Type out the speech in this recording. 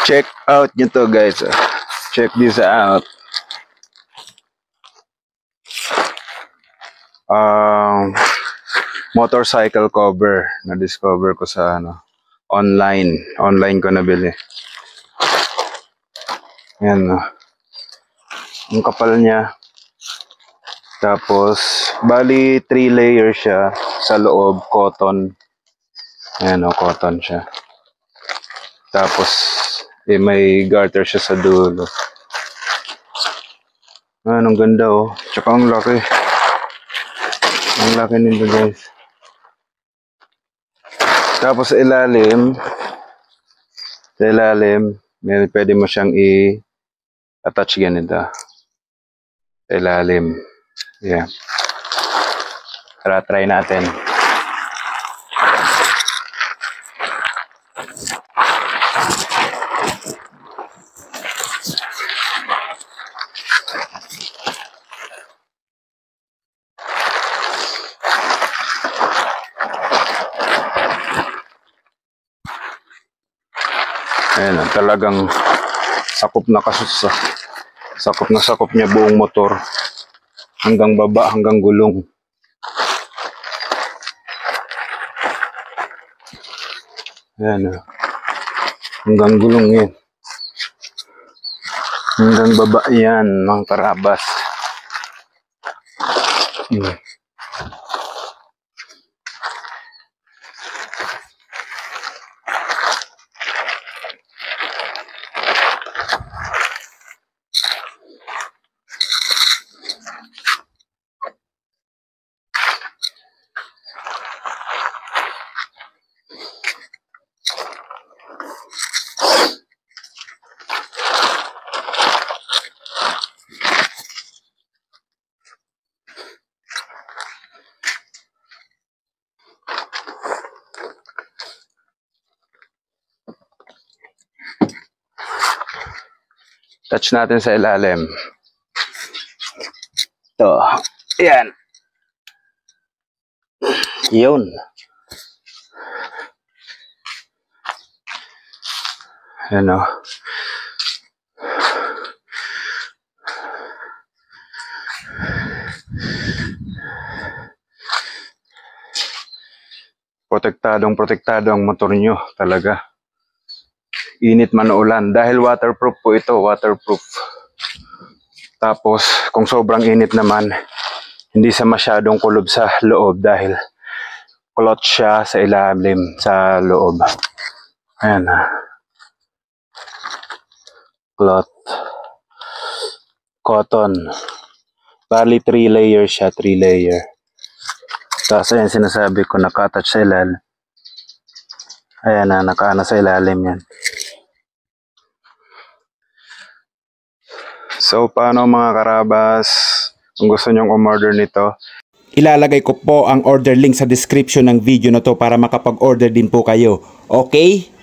Check out nyo to guys. Check this out. Motorcycle cover na discover ko sa online ko nabili. Yan ang kapal niya. Tapos bali 3 layer siya sa loob, cotton. Ayan cotton siya. Tapos may garter siya sa dulo. Ang ganda Tsaka ang laki. Ang laki nito guys. Tapos sa ilalim pwede mo siyang i-attach ganito. Sa ilalim. Yeah. Try natin. Ayan, talagang sakop na sakop niya buong motor. Hanggang baba, hanggang gulong. Ayan hanggang gulong yan. Hanggang baba yan, mga karabas. Touch natin sa ilalim. Ito. Ayan. Yun. Ayan Protektado ang motor nyo talaga. Init man o ulan. Dahil waterproof po ito. Waterproof. Tapos, kung sobrang init naman, hindi siya masyadong kulob sa loob dahil cloth siya sa ilalim, sa loob. Ayan cloth. Cotton. Bali 3 layer siya. 3 layer. Tapos ayan sinasabi ko, naka-attach sa ilalim. Ayan nakaana sa ilalim yan. So, paano mga karabas? Kung gusto nyong umorder nito, ilalagay ko po ang order link sa description ng video na to para makapag-order din po kayo. Okay?